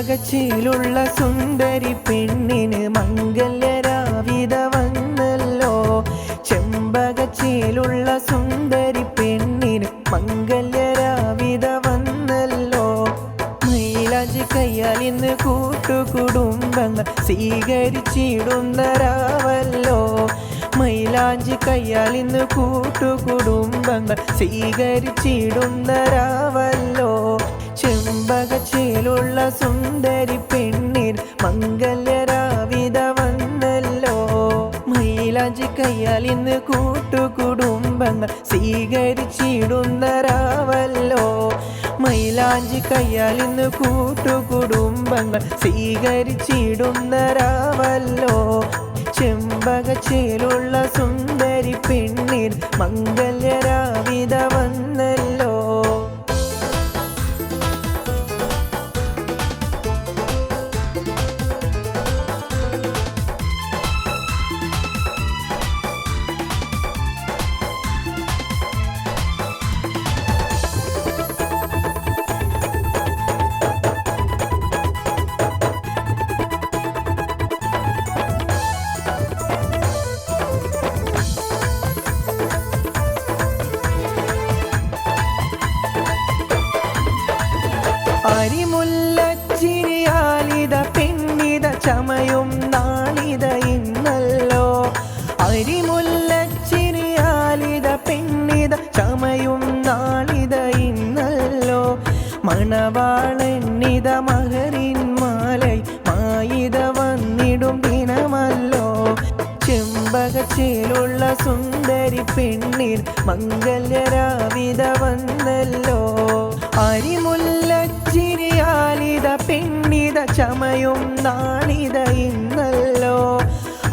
ചെമ്പകച്ചിലുള്ള സുന്ദരി പെണ്ണിന് മംഗല്യരാവിത വന്നല്ലോ. ചെമ്പകച്ചിലുള്ള സുന്ദരി പെണ്ണിന് മംഗല്യരാവിത വന്നല്ലോ. മൈലാഞ്ചി കയ്യാൽ ഇന്ന് കൂട്ടുകുടുംബങ്ങൾ സ്വീകരിച്ചിടുന്ന രാവല്ലോ. മൈലാഞ്ചി കയ്യാൽ ഇന്ന് കൂട്ടുകുടുംബങ്ങൾ സ്വീകരിച്ചിടുന്ന രാവല്ലോ. ചെമ്പകച്ചിലുള്ള സുന്ദരി പെണ്ണിന് മംഗല്യരാവിത വന്നല്ലോ. മൈലാഞ്ചി കയ്യാൽ ഇന്ന് കൂട്ടുകുടുംബങ്ങൾ സ്വീകരിച്ചിടുന്ന രാവല്ലോ. മൈലാഞ്ചി കയ്യാൽ ഇന്ന് കൂട്ടുകുടുംബങ്ങൾ സ്വീകരിച്ചിടുന്ന രാവല്ലോ. ചെമ്പകച്ചിലുള്ള സുന്ദരി പെണ്ണിന് മംഗല്യരാവിത വന്നല്ലോ. അരിമുല്ലച്ചിരിയാലിത പെണ്ണിത ചമയും നാളിത ഇന്നല്ലോ. അരിമുല്ലച്ചിരിയാലിത പെണ്ണിത ചമയും നാളിത ഇന്നല്ലോ. മണവാളന്നിത മഹറിൻ മാലൈ മായിത വന്നിടും ദിനമല്ലോ. ചെമ്പകച്ചിലുള്ള സുന്ദരി പെണ്ണിന് മംഗല്യരാവിത വന്നല്ലോ. അരിമുല്ലച്ചിരിയാലിത പെണ്ണിത ചമയും നാളിത ഇന്നല്ലോ.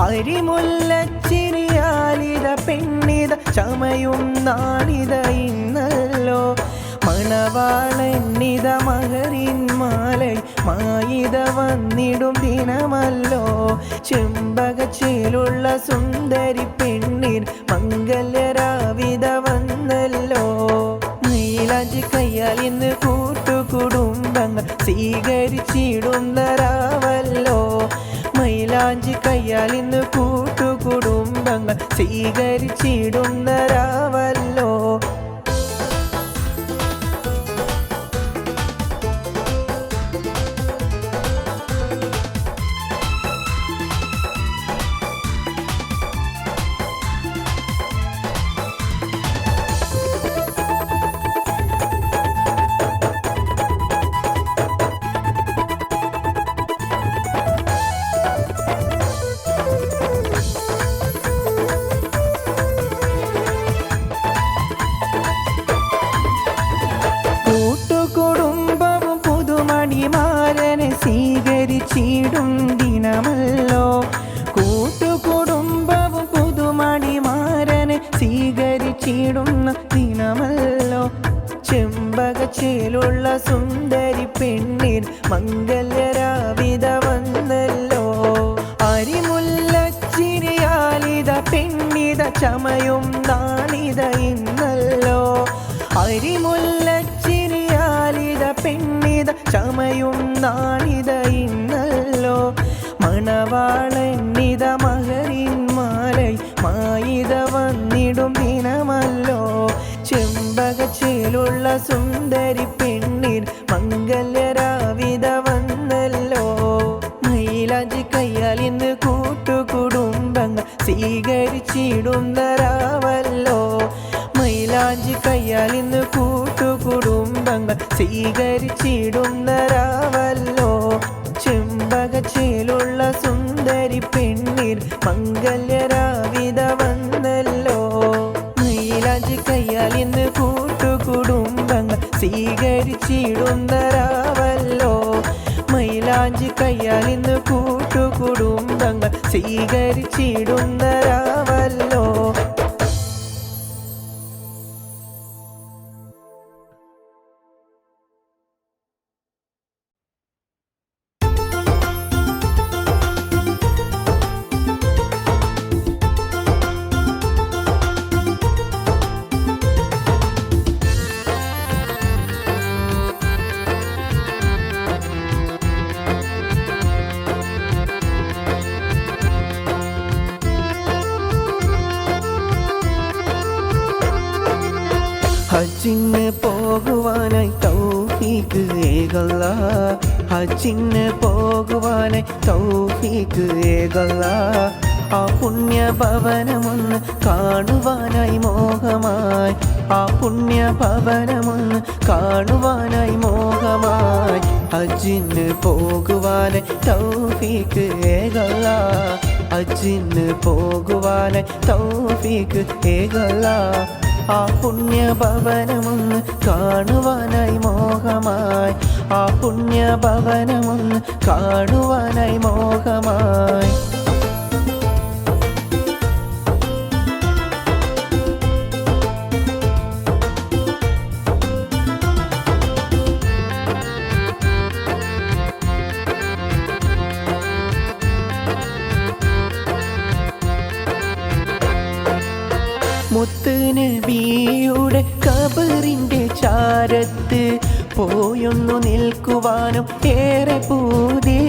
അരിമുല്ലച്ചിരിയാലിത പെണ്ണിത ചമയും നാളിത ഇന്നല്ലോ. മണവാളന്നിത മഹറിൻ മാലൈ മായിത വന്നിടും ദിനമല്ലോ. ചെമ്പകച്ചിലുള്ള സുന്ദരി പെണ്ണിന് മംഗല്യരാവിത വന്നല്ലോ. മൈലാഞ്ചി കയ്യാൽ ഇന്ന് കൂട്ടുകുടുംബങ്ങൾ സ്വീകരിച്ചിടുന്ന രാവല്ലോ. മൈലാഞ്ചി കയ്യാൽ ഇന്ന് കൂട്ടുകുടുംബങ്ങൾ സ്വീകരിച്ചിടുന്ന രാവല്ലോ. കൂട്ടുകുടുംബവും പുതുമണിമാരനെ സ്വീകരിച്ചിടും ദിനമല്ലോ. കൂട്ടുകുടുംബവും പുതുമണിമാരനെ സ്വീകരിച്ചിടുന്ന ദിനമല്ലോ. ചെമ്പകച്ചിലുള്ള സുന്ദരി പെണ്ണിന് മംഗല്യരാവിത വന്നല്ലോ. അരിമുല്ലച്ചിരിയാലിത പെണ്ണിത ചമയും നാളിത ഇന്നല്ലോ. അരിമുല്ലച്ചിരിയാലിത പെണ്ണിത ചമയും നാളിത ഇന്നല്ലോ. മണവാളന്നിത മഹറിൻ മാലൈ മായിത വന്നിടും ദിനമല്ലോ. ചെമ്പകച്ചിലുള്ള സുന്ദരി പെണ്ണിന് മംഗല്യരാവിത വന്നല്ലോ. മൈലാഞ്ചി കയ്യാൽ ഇന്ന് കൂട്ടുകുടുംബങ്ങൾ സ്വീകരിച്ചിടുന്ന രാവല്ലോ. മൈലാഞ്ചി കയ്യാൽ ഇന്ന് കൂട്ടുകുടുംബങ്ങൾ സ്വീകരിച്ചിടുന്ന രാവല്ലോ. ചെമ്പകച്ചിലുള്ള സുന്ദരി പെണ്ണിന് മംഗല്യരാവിത വന്നല്ലോ. മൈലാഞ്ചി കയ്യാൽ ഇന്ന് കൂട്ടുകുടുംബങ്ങൾ സ്വീകരിച്ചിടുന്ന രാവല്ലോ. മൈലാഞ്ചി കയ്യാൽ ഇന്ന് കൂട്ടുകുടുംബങ്ങൾ സ്വീകരിച്ചിടുന്ന രാവല്ലോ. ഹജ്ജിന് പോകുവാനായി തൗഫീഖ് ഏകല്ല, ഹജ്ജിന് പോകുവാനായി തൗഫീഖ് ഏകല്ല. ആ പുണ്യഭവനമൊന്ന് കാണുവാനായി മോഹമായി, ആ പുണ്യഭവനമൊന്ന് കാണുവാനായി മോഹമായി. ഹജ്ജിന് പോകുവാനായി തൗഫീഖ് ഏകല്ല, ഹജ്ജിന് പോകുവാനായി തൗഫീഖ് ഏകല്ല. ആ പുണ്യഭവനമൊന്ന് കാണുവാനായി മോഹമായി, ആ പുണ്യഭവനമൊന്ന് കാണുവാനായി മോഹമായി. മുത്ത് നബിയുടെ ഖബറിന്റെ ചാരത്ത് പോയൊന്നു നിൽക്കുവാനും ഏറെ പൂതി.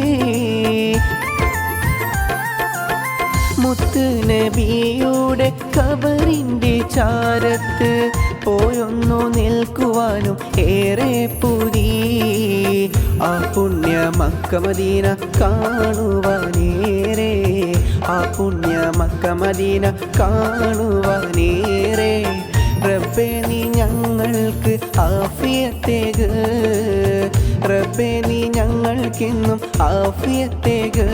മുത്ത് നബിയുടെ ഖബറിന്റെ ചാരത്ത് പോയൊന്നു നിൽക്കുവാനും ഏറെ പൂതി. ആ പുണ്യ മക്ക മദീന കാണുവാനേറെ, ആ പുണ്യ മക്ക മദീന കാണുവാനേറെ. റബ്ബേ നീ ഞങ്ങൾക്ക് ആഫിയത്തേക്ക്, റബ്ബേ നീ ഞങ്ങൾക്കെന്നും ആഫിയത്തേക്ക്.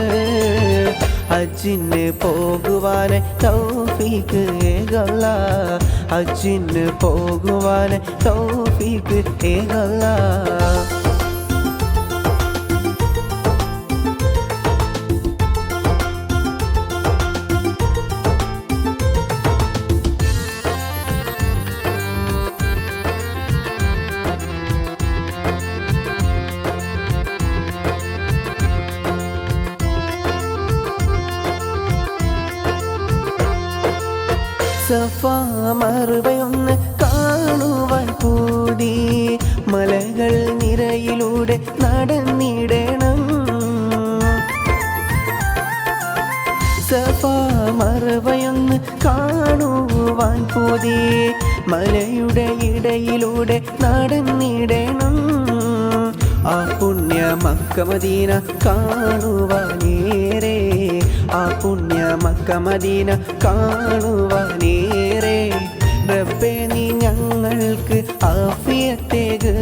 ഹജ്ജിന് പോകുവാനായി തൗഫീഖ് ഏകല്ല, ഹജ്ജിന് പോകുവാനായി തൗഫീഖ് ഏകല്ല. സഫാ മറുവയൊന്ന് കാണുവാൻ പൂതി, മലകൾ നിരയിലൂടെ നടന്നിടണം. സഫാ മറുവയൊന്ന് കാണുവാൻ പൂതി, മലയുടെ ഇടയിലൂടെ നടന്നിടണം. ആ പുണ്യ മക്ക മദീന കാണുവാനേറെ, ആ പുണ്യ മക്ക മദീന കാണുവാനേറെ. റബ്ബേ നീ ഞങ്ങൾക്ക് ആഫിയത്തേക്ക്,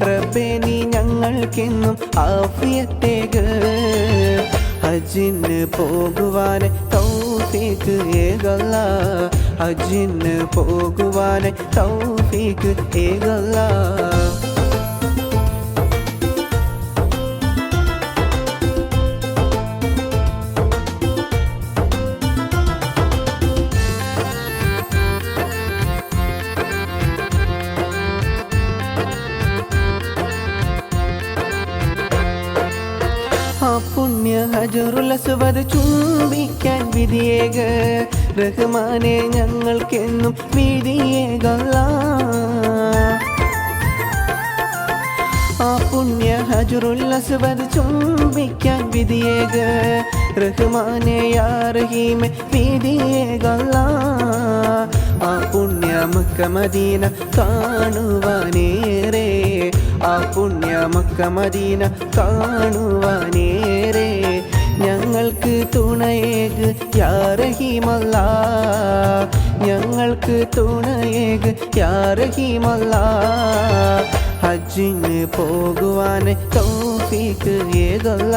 റബ്ബേ നീ ഞങ്ങൾക്കെന്നും ആഫിയത്തേക്ക്. ഹജ്ജിന് പോകുവാനായി തൗഫീഖ് ഏകല്ല, ഹജ്ജിന് പോകുവാനായി തൗഫീഖ് ഏകല്ല. ആ പുണ്യ ഹജറുൽ അസ്വദ് ചുംബിക്കാൻ വിധിയേക, റഹ്മാനെ ഞങ്ങൾക്കെന്നും വിധിയേകല്ല. ആ പുണ്യ ഹജറുൽ അസ്വദ് ചുംബിക്കാൻ വിധിയേക, റഹ്മാനെ യാ റഹീമെ വിധിയേകല്ല. ആ പുണ്യ മക്ക മദീന കാണുവാനേറെ, ആ പുണ്യ മക്ക മദീന കാണുവാനേറെ. ഞങ്ങൾക്ക് തുണയേക് യാ റഹീമല്ല, ഞങ്ങൾക്ക് തുണയേക് യാ റഹീമല്ല. ഹജ്ജിന് പോകുവാനായി തൗഫീഖ് ഏകല്ല,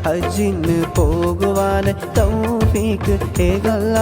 ഹജ്ജിന് പോകുവാനായി തൗഫീഖ് ഏകല്ല.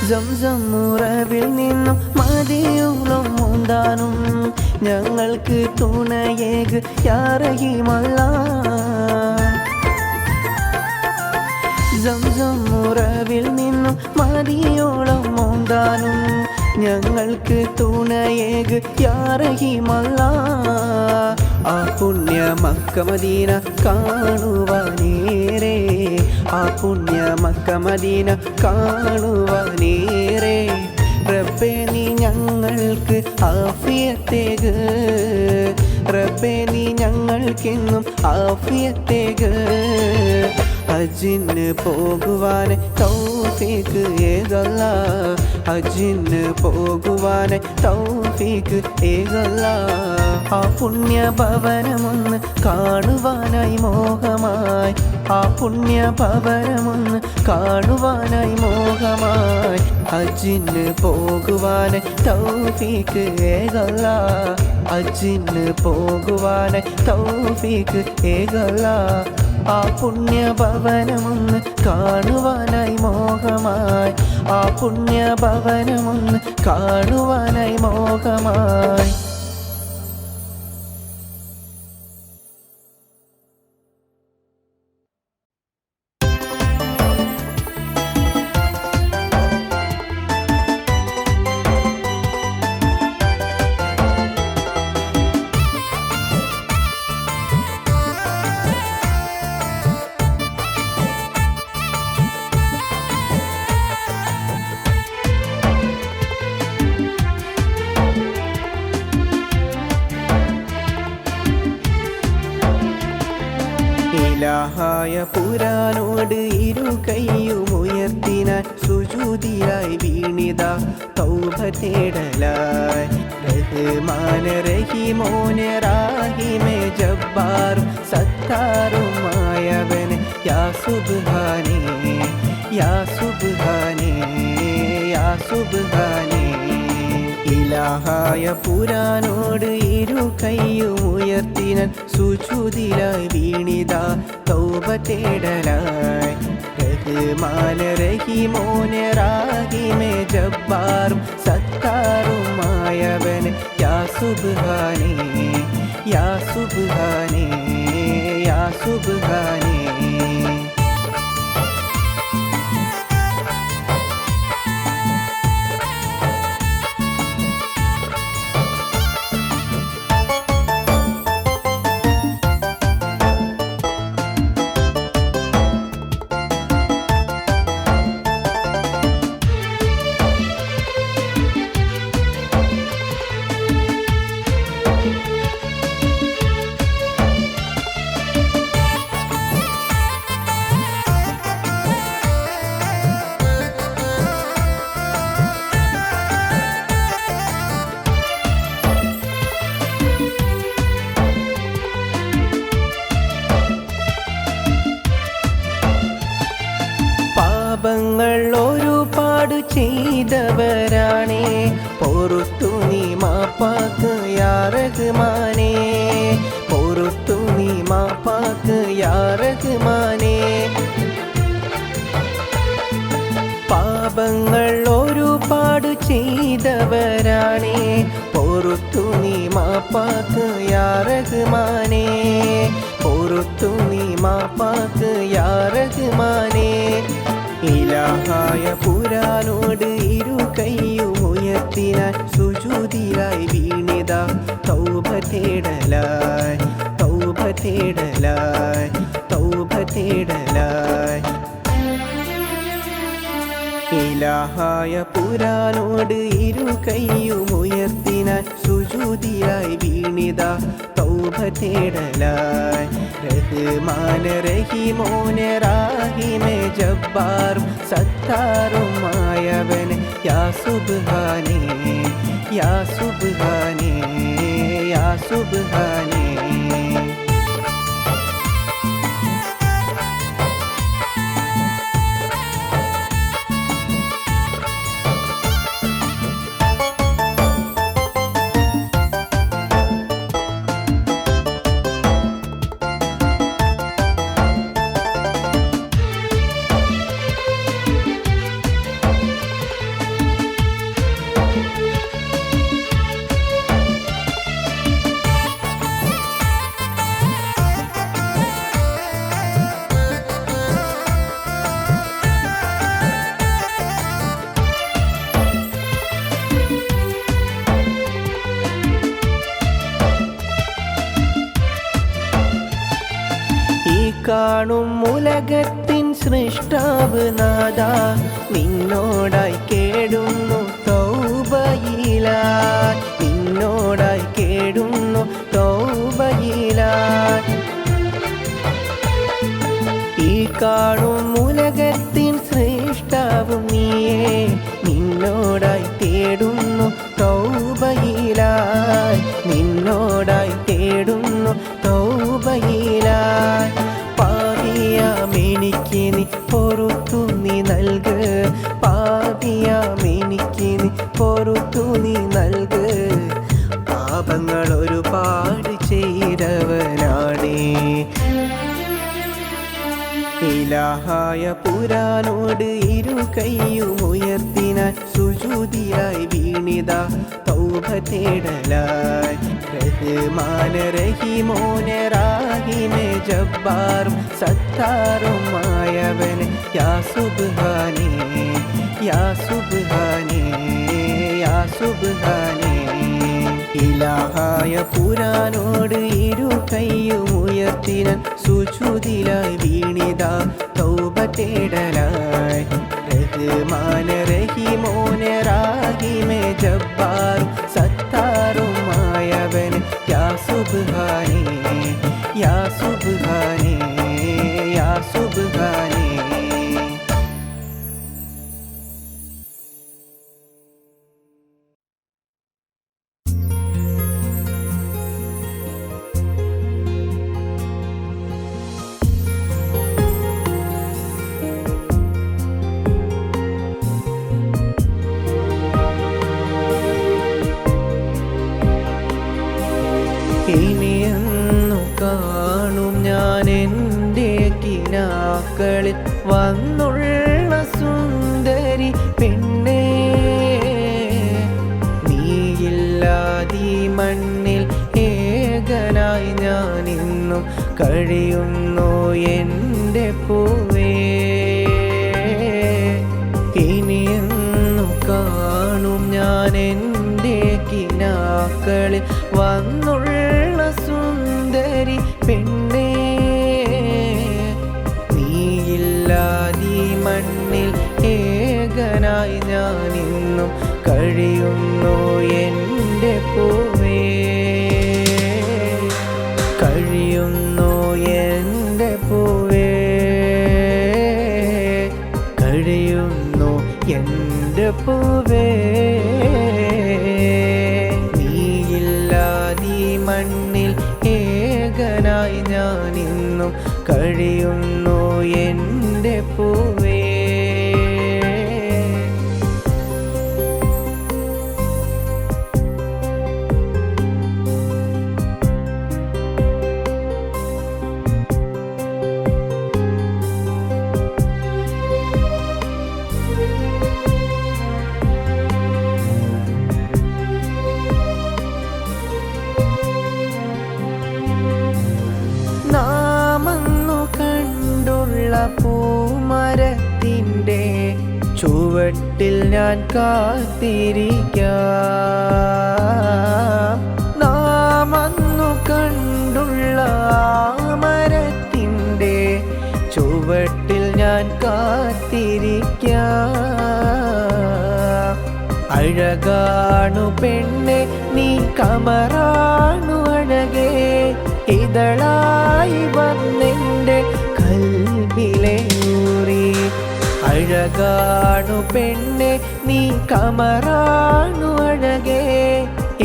സംസം ഉറവിൽ നിന്നും മദിയോളം മുന്താനും ഞങ്ങൾക്ക് തുണയേക് യാ റഹീമല്ല. സംസം ഉറവിൽ നിന്നും മദിയോളം മുന്താനും ഞങ്ങൾക്ക് തുണയേക് യാ റഹീമല്ലാ. ആ പുണ്യ മക്ക മദീന കാണുവാനേറെ, ആ പുണ്യ മക്ക മദീന കാണുവാനേറെ. റബ്ബേ നീ ഞങ്ങൾക്ക് ആഫിയത്തേക്, റബ്ബേ നീ ഞങ്ങൾക്കെന്നും ആഫിയത്തേക്. ഹജ്ജിന് പോകുവാൻ തൗഫീഖ് ഏകല്ലാ, ഹജ്ജിന് പോകുവാൻ തൗഫീഖ് ഏകല്ലാ. ആ പുണ്യ ഭവനമൊന്ന് കാണുവാനായി മോഹമായി, ആ പുണ്യ ഭവനമൊന്ന് കാണുവാനായി മോഹമായി. ഹജ്ജിന് പോകുവാൻ തൗഫീഖ് ഏകല്ലാ, ഹജ്ജിന് പോകുവാൻ തൗഫീഖ് ഏകല്ലാ. ആ പുണ്യ ഭവനമൊന്ന് കാണുവാനായി മോഹമായി, ആ പുണ്യ ഭവനമൊന്ന് കാണുവാനായി മോഹമായി. ഇലാഹായ പുരാനോട് ഇരു കൈയുമുയർത്തിനാൻ സുജൂദിയായി വീണിത തൗബ തേടലായി. റഹ്മാൻ റഹീമോൻ റാഹിമേ ജബ്ബാർ സത്താറുമായവൻ യാ സുബ്ഹാനേ, യാ സുബ്ഹാനേ, യാ സുബ്ഹാനേ. ഇലാഹായ പുരാനോട് ഇരു കൈയുമുയർത്തിനാൻ സുജൂദിലായി വീണിത തൗബ തേടലായി. റഹ്മാൻ റഹീമോൻ റാഹിമേ ജബ്ബാർ സത്താറുമായവൻ യാ സുബ്ഹാനേ, യാ സുബ്ഹാനേ, യാ സുബ്ഹാനേ. പാപങ്ങൾ ഒരുപാട് ചെയ്തവരാണേ, പൊറുത്തു നീ മാപ്പാക്ക് യാ റഹ്മാനേ, പൊറുത്തു നീ മാപ്പാക്ക് യാ റഹ്മാനേ. പാപങ്ങൾ ഒരുപാട് ചെയ്തവരാണേ, പൊറുത്തു നീ മാപ്പാക്ക് യാ റഹ്മാനേ, പൊറുത്തു നീ മാപ്പാക്ക് യാ റഹ്മാനേ. ഇലാഹായ പുരാനോട് ഇരു കൈയുമുയർത്തിനാൻ സുജൂദിലായി വീണിത തൗബ തേടലായി, തൗബ തേടലായി, തൗബ തേടലായി. ഇലാഹായ പുരാനോട് ഇരു കൈയുമുയർത്തിനാൻ സുജൂദിലായി വീണിത തൗബ തേടലായി. റഹ്മാൻ റഹീമോൻ റാഹിമേ ജബ്ബാർ സത്താറുമായവൻ യാ സുബ്ഹാനേ, യാ സുബ്ഹാനേ, യാ സുബ്ഹാനേ. കാണും ഉലകത്തിൻ സൃഷ്ടാവ് നാഥ നിന്നോടായി കേടുന്നു തൗബയിലായി നിന്നോടായി കേടുന്നു തൗബയിലായി ഈ കാണും ഉലകത്തിൻ സൃഷ്ടാവും നീയേ നിന്നോടായി തേടുന്നു തൗബയിലായി നിന്നോടായി തേടുന്നു തൗബയിലായി പാപിയാമെനിക്ക് നീ പൊറുത്തു നീ നൽക് പാപിയാമെനിക്ക് നീ പൊറുത്തു നീ നൽക് പാപങ്ങൾ ഒരുപാട് ചെയ്തവനാണേ ഇലാഹായ പുരാനോട് ഇരു കൈയും ഉയർത്തിനാൻ സുജൂദിയായി വീണിത തൗബ തേടലായി റഹ്മാന റഹീമോനെ റാഹിമെ ജബ്ബാറും സത്താറുമായവനെ യാ സുബ്ഹാനേ യാ സുബ്ഹാനേ യാ സുബ്ഹാനേ ഇലാഹായ പുരാനോട് ഇരു കൈയും ഉയർത്തിനാൻ സുജൂദിലായി വീണിത തൗബ തേടലായി റഹ്മാന റഹീമോനെ റാഹിമെ ജബ്ബാറും സത്താറുമായവൻ യാ സുബ്ഹാനേ യാ സുബ്ഹാനേ യാ സുബ്ഹാനേ ഇനിയെന്നു കാണും ഞാൻ എൻ്റെ കിനാക്കളിൽ വന്നുള്ള സുന്ദരി പെണ്ണേ നീയില്ലാതീ മണ്ണിൽ ഏകനായി ഞാനിന്നും കഴിയുന്നു എൻ്റെ പൂവേ ഇനിയെന്നു കാണും ഞാൻ എൻ്റെ കിനാക്കളിൽ വന്നുള്ള സുന്ദരി പെണ്ണേ നീയില്ലാതീ മണ്ണിൽ ഏകനായി ഞാനിന്നും കഴിയുന്നു എൻ്റെ പൂവേ കഴിയുന്നു എൻ്റെ പൂവേ കഴിയുന്നു എൻ്റെ പൂവേ മണ്ണിൽ ഏകനായി ഞാനിന്നും കഴിയുന്നു എൻ്റെ പൂവേ പൂമരത്തിൻ്റെ ചുവട്ടിൽ ഞാൻ കാത്തിരിക്കാം നാം അന്നു കണ്ടുള്ള മരത്തിൻ്റെ ചുവട്ടിൽ ഞാൻ കാത്തിരിക്കാം അഴകാണു പെണ്ണെ നീ കമറാണു അഴകേ ഇതളായി വന്നെൻ്റെ കൽബിലെ ഊറി അഴകാണു പെണ്ണെ നീ കമറാണു അഴകേ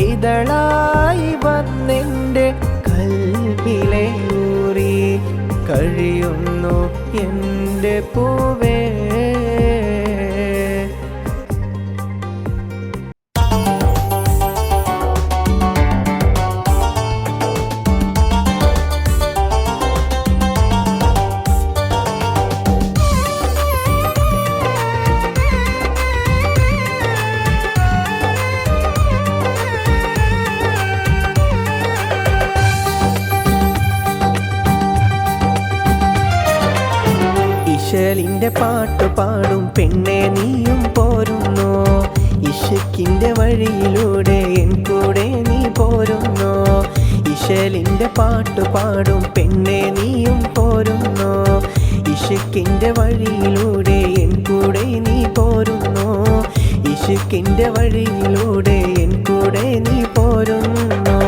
ഇതളായി വന്നെൻ്റെ കൽബിലെ ഊറി കഴിയുന്നു എൻ്റെ പൂവേ ഇശലിൻ്റെ പാട്ടു പാടും പെണ്ണെ നീയും പോരുന്നു ഇശക്കിൻ്റെ വഴിയിലൂടെ എൻ കൂടെ നീ പോരുന്നു ഇശ ഇശലിൻ്റെ പാട്ടുപാടും പെണ്ണെ നീയും പോരുന്നോ ഇഷ്കിൻ്റെ വഴിയിലൂടെ എൻ കൂടെ നീ പോരുന്നോ ഇഷ്കിൻ്റെ വഴിയിലൂടെ എൻ കൂടെ നീ പോരുന്നോ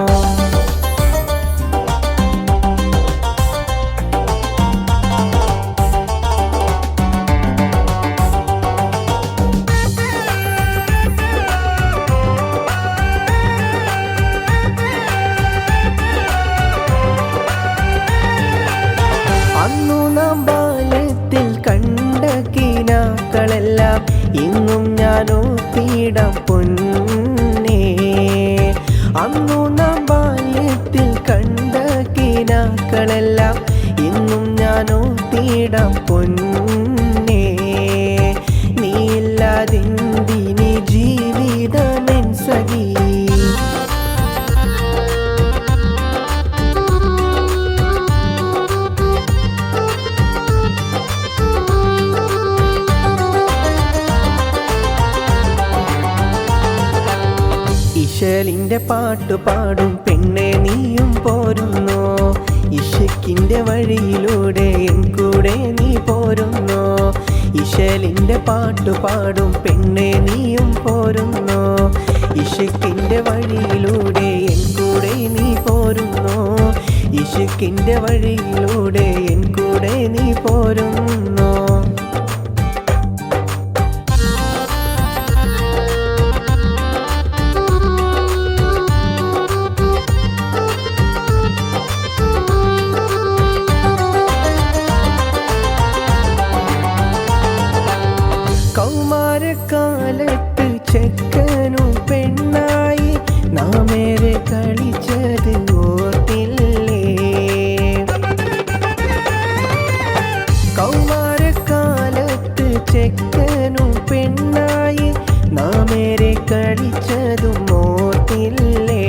അന്നു നാം ബാല്യത്തിൽ കണ്ട കിനാക്കളെല്ലാം ഇന്നും ഞാനോ തീടം പൊന്നേ അന്നു നാം ബാല്യത്തിൽ കണ്ട കിനാക്കളെല്ലാം ഇന്നും ഞാനോ തീടം പൊന്നേ നീയില്ലാതെന്തിനി ജീവിതമെൻ സഖി ഇശലിൻ്റെ പാട്ടുപാടും പെണ്ണെ നീയും പോരുന്നോ ഇഷ്കിൻ്റെ വഴിയിലൂടെ എൻ കൂടെ നീ പോരുന്നോ ഇശലിൻ്റെ പാട്ടുപാടും പെണ്ണെ നീയും പോരുന്നോ ഇഷ്കിൻ്റെ വഴിയിലൂടെ എൻ കൂടെ നീ പോരുന്നോ ഇഷ്കിൻ്റെ വഴിയിലൂടെ എൻ കൂടെ നീ പോരുന്നോ കൗമാരക്കാലത്ത് ചെക്കനും പെണ്ണായി നാമേറെ കളിച്ചത് ഓർത്തില്ലേ കൗമാരക്കാലത്ത് ചെക്കനും പെണ്ണായി നാമേറെ കളിച്ചതും ഓർത്തില്ലേ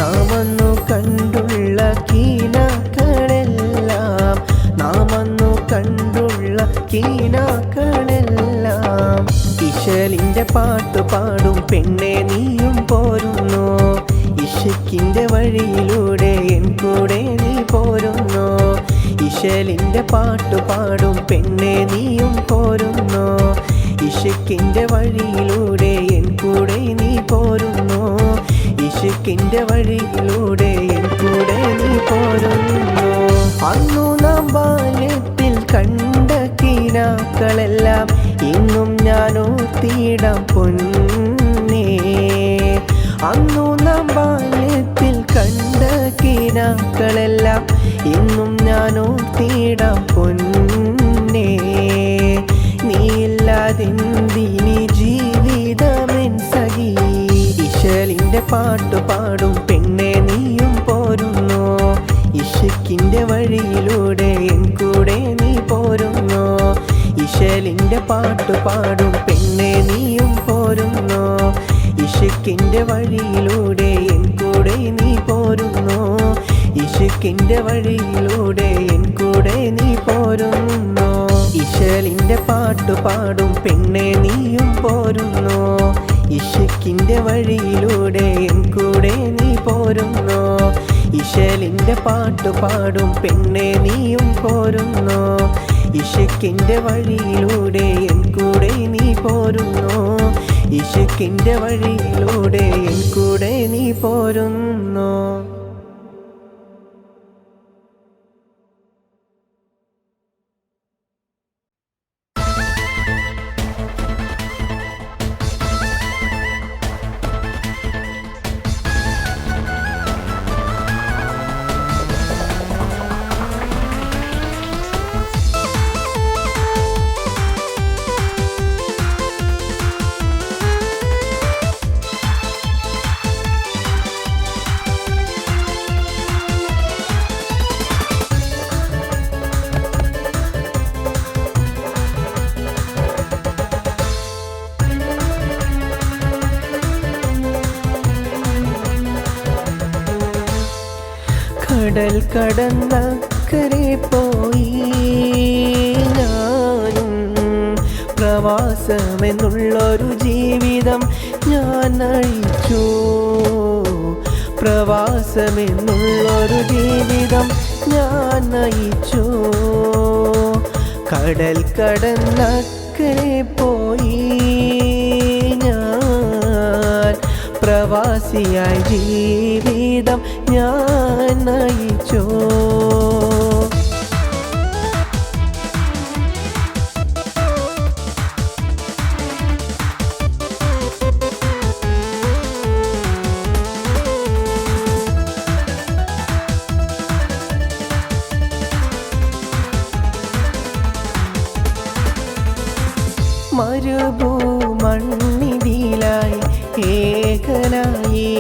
നാമന്നു കണ്ടുള്ള കീനാക്കളെല്ലാം നാമന്നു കണ്ടുള്ള കീനാക്കളെല്ലാം ഇശലിൻ്റെ പാട്ടുപാടും പെണ്ണെ നീയും പോരുന്നോ ഇഷ്കിൻ്റെ വഴിയിലൂടെ എൻ കൂടെ നീ പോരുന്നോ ഇശലിൻ്റെ പാട്ടുപാടും പെണ്ണെ നീയും പോരുന്നോ ഇഷ്കിൻ്റെ വഴിയിലൂടെ എൻ കൂടെ നീ പോരുന്നോ ഇഷ്കിൻ്റെ വഴിയിലൂടെ എൻ കൂടെ നീ പോരുന്നോ അന്നു നാം ബാല്യത്തിൽ കണ്ട കിനാക്കളെല്ലാം ഇന്നും ഞാനോ തീടം പൊന്നേ അന്നു നാം ബാല്യത്തിൽ കണ്ട കിനാക്കളെല്ലാം ഇന്നും ഞാനോ തീടം പൊന്നേ നീയില്ലാതെന്തിനി ജീവിതമെൻ സഖി ഇശലിൻ്റെ പാട്ടുപാടും പെണ്ണെ നീയും പോരുന്നോ ഇഷ്കിൻ്റെ വഴിയിലൂടെ എൻ കൂടെ നീ പോരുന്നോ ഇശലിൻ്റെ പാട്ടുപാടും പെണ്ണെ നീയും പോരുന്നോ ഇഷ്കിൻ്റെ വഴിയിലൂടെ എൻ കൂടെ നീ പോരുന്നോ ഇഷ്കിൻ്റെ വഴിയിലൂടെ എൻ കൂടെ നീ പോരുന്നോ ഇശലിൻ്റെ പാട്ടുപാടും പെണ്ണെ നീയും പോരുന്നോ ഇഷ്കിൻ്റെ വഴിയിലൂടെ എൻ കൂടെ നീ പോരുന്നോ ഇശലിൻ്റെ പാട്ടുപാടും പെണ്ണെ നീയും പോരുന്നോ ഇഷ്കിൻ്റെ വഴിയിലൂടെ എൻ കൂടെ നീ പോരുന്നോ ഇഷ്കിൻ്റെ വഴിയിലൂടെ എൻ കൂടെ നീ പോരുന്നോ കടൽ കടന്നക്കരെ പോയി ഞാനും പ്രവാസമെന്നുള്ളൊരു ജീവിതം ഞാൻ നയിച്ചു. പ്രവാസമെന്നുള്ളൊരു ജീവിതം ഞാൻ നയിച്ചു. കടൽ കടന്നക്കരെ പോയി ഞാൻ. പ്രവാസിയായി ജീവിതം ഞാൻ നയിച്ചു. മരുഭൂമണ്ണിതിലായി ഏകനായി.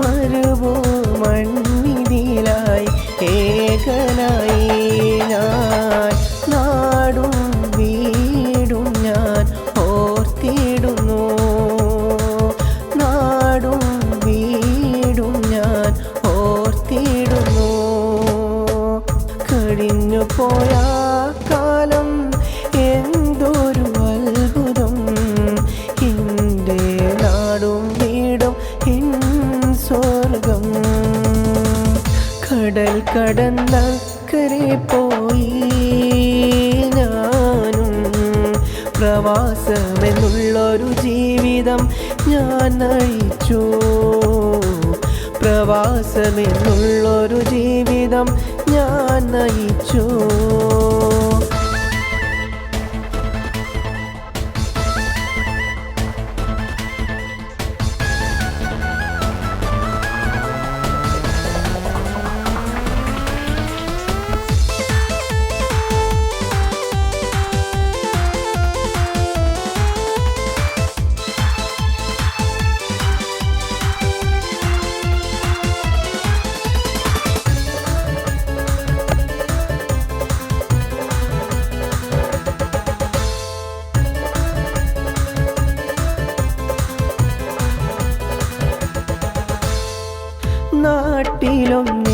മരുഭൂമണ്ണിതിലായി ഏകനായി ഞാൻ. നാടും വീടും ഞാൻ ഓർത്തിടുന്നു. നാടും വീടും ഞാൻ ഓർത്തിടുന്നു. കഴിഞ്ഞു പോയ കാലം എന്തൊരു അത്ഭുതം. എൻ്റെ നാടും വീടും എൻ സ്വർഗം. കടൽ കടന്നക്കരെ പോയി ഞാനും. പ്രവാസമെന്നുള്ളൊരു ജീവിതം ഞാൻ നയിച്ചു. പ്രവാസമെന്നുള്ളൊരു ജീവിതം ഞാൻ നയിച്ചു.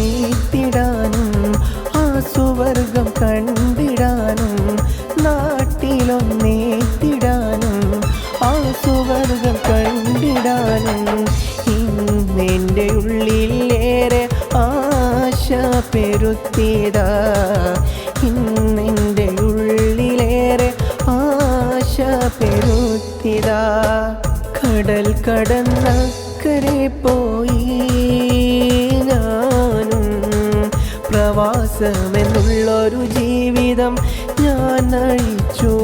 നാട്ടിലൊന്നേത്തിടാനും ആ സുവർഗം കണ്ടിടാനും. നാട്ടിലൊന്നേത്തിടാനും ആ സുവർഗം കണ്ടിടാനും. ഇന്നെൻ്റെ ഉള്ളിലേറെ ആശ പെരുത്തിയതാ. ഇന്നെൻ്റെ ഉള്ളിലേറെ ആശ പെരുത്തിയതാ. കടൽ കടന്നക്കരെ പോയി ഞാനും. പ്രവാസമെന്നുള്ളൊരു ജീവിതം ഞാൻ നയിച്ചു.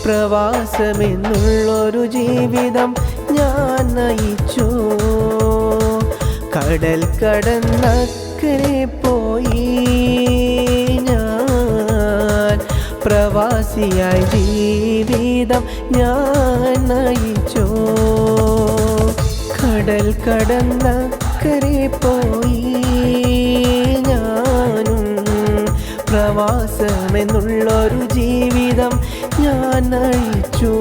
പ്രവാസമെന്നുള്ളൊരു ജീവിതം ഞാൻ നയിച്ചു. കടൽ കടന്നക്കരെ പോയി ഞാൻ. പ്രവാസിയായി ജീവിതം ഞാൻ നയിച്ചു. കടൽ കടന്നക്കരെ പോയി ഞാനും. പ്രവാസമെന്നുള്ളൊരു ജീവിതം ഞാൻ നയിച്ചു.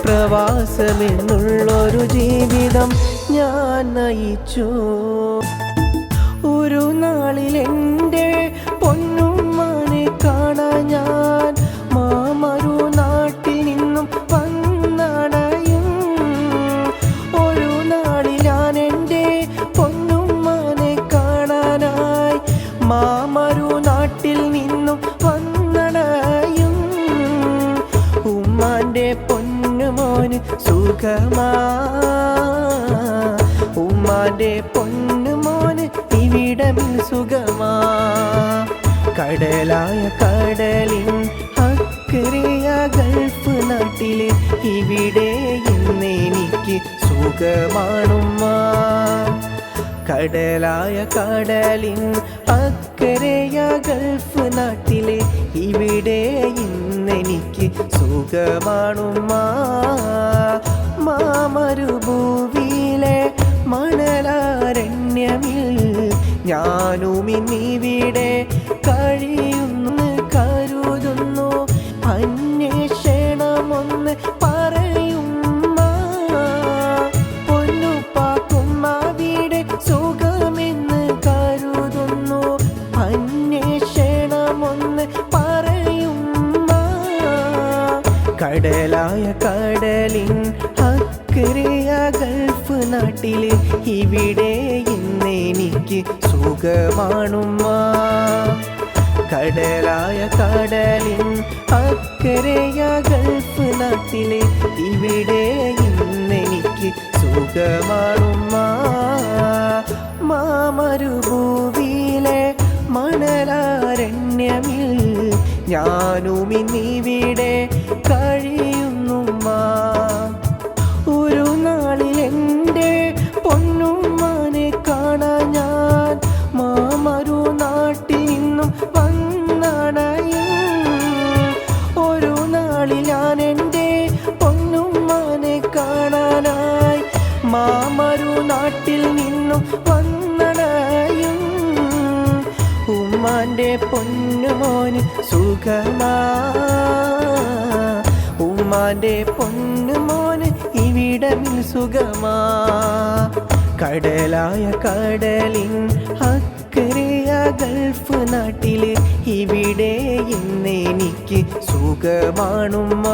പ്രവാസമെന്നുള്ളൊരു ജീവിതം ഞാൻ നയിച്ചു. ഒരു നാളിലെൻ്റെ പൊന്നുമ്മാനെ കാണാൻ ഞാൻ മാമരു നാട്ടിൽ നിന്നും വന്നടയും. ഒരു നാളിൽ ഞാൻ എൻ്റെ പൊന്നുമ്മാനെ കാണാനായി മാമരു നാട്ടിൽ നിന്നും വന്നടയും. ഉമ്മാൻ്റെ പൊന്നുമോന് സുഖമാ. ഉമ്മാൻ്റെ പൊന്നുമോന് ഇവിടമിൽ സുഖമാ. കടലായ കടലിൻ അക്കരെയ ഗൾഫ് നാട്ടിലെ ഇവിടെ ഇന്നെനിക്ക് സുഖമാണുമ്മ. കടലായ കടലിൻ അക്കരെയ ഗൾഫ് നാട്ടിലെ ഇവിടെ ഇന്നെനിക്ക് സുഖമാണുമ്മ. മാമരുഭൂവിയിലെ മണലാരണ്യമിൽ ഞാനുമിന്നിവിടെ കഴിയുന്നു കരുതുന്നു. അന്വേഷണമൊന്ന് പറയുമ്മ. പൊന്നുപ്പാക്കുമ്മ വീട് സുഖമെന്ന് കരുതുന്നു. അന്വേഷണമൊന്ന് പറയുമ്മ. കടലായ നാട്ടില് ഇവിടെ ഇന്നെനിക്ക് സുഖമാണുമ്മ. കടലായ കടലിൻ അക്കരയ ഗൾഫ് നാട്ടില് ഇവിടെ ഇന്നെനിക്ക് സുഖമാണുമ്മ. മാമരുഭൂവിയിലെ മണലാരണ്യമിൽ ഞാനുമിന്നിവിടെ കഴിയുന്നുമ്മ. ഒരു നാളിൽ എൻ്റെ പൊന്നുമ്മാനെ കാണാൻ ഞാൻ മാമരു നാട്ടിൽ നിന്നും വന്നണയും. ഒരു നാളിൽ ഞാൻ എൻ്റെ പൊന്നുമ്മാനെ കാണാനായി മാമരു നാട്ടിൽ നിന്നും വന്നണയും. ഉമ്മാൻ്റെ പൊന്നുമോന് സുഖമാ, ഉമ്മാൻ്റെ പൊന്നുമോന് ഇവിടമിൽ സുഖമാ. കടലായ കടലിൻ അക്കരയ ഗൾഫ് നാട്ടില് ഇവിടെ ഇന്നെനിക്ക് സുഖമാണുമ്മ.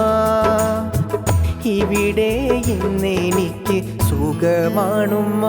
ഇവിടെ ഇന്നെനിക്ക് സുഖമാണുമ്മ.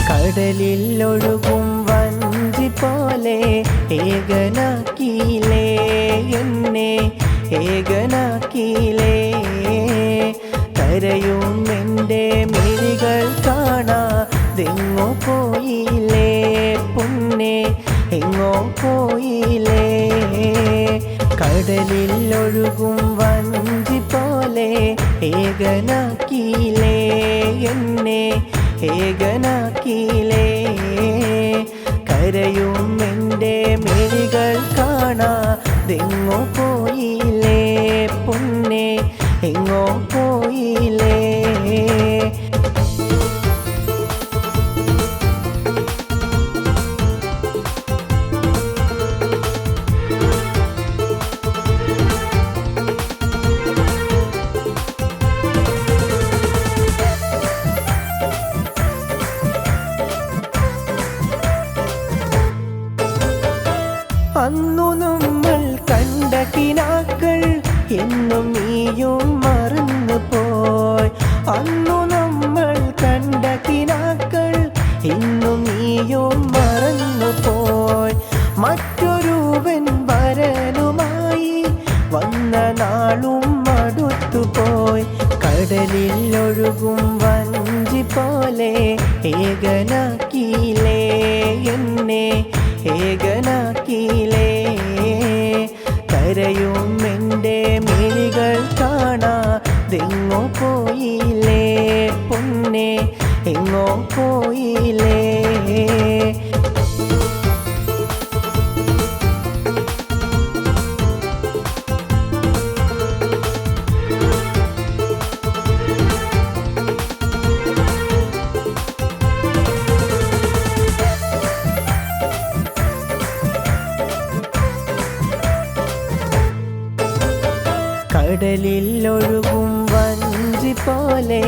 കടലിൽ ഒഴുകും വഞ്ചി പോലെ ഏകനാക്കിയിലേ എന്നെ, ഏകനാക്കിയിലേ. കരയും എൻ്റെ മിഴികൾ കാണാതെങ്ങോ പോയില്ലേ പൊന്നെ, എങ്ങോ പോയില്ലേ. കടലിൽ ഒഴുകും വഞ്ചി പോലെ ഏകനാക്കിയിലേ എന്നെ, ഏകനാക്കിയിലേ. കരയും എൻ്റെ മിഴികൾ കാണാതെങ്ങോ പോയില്ലേ പൊന്നെ, എങ്ങോ പോയില്ലേ. അന്നു നമ്മൾ കണ്ട കിനാക്കൾ എന്നും നീയും മറന്നു പോയി. അന്നു നമ്മൾ കണ്ട കിനാക്കൾ എന്നും നീയും മറന്നു പോയി. മറ്റൊരുവൻ വരനുമായി വന്ന നാളും അടുത്തുപോയി. കടലിൽ ഒഴുകും വഞ്ചി പോലെ ഏകനാക്കിയിലേ എന്നെ, ഏകനാക്കിയിലേ. കരയും എൻ്റെ മിഴികൾ കാണാതെങ്ങോ പോയില്ലേ പൊന്നെ, എങ്ങോ പോയില്ലേ. കടലിൽ ഒഴുകും വഞ്ചി പോലെ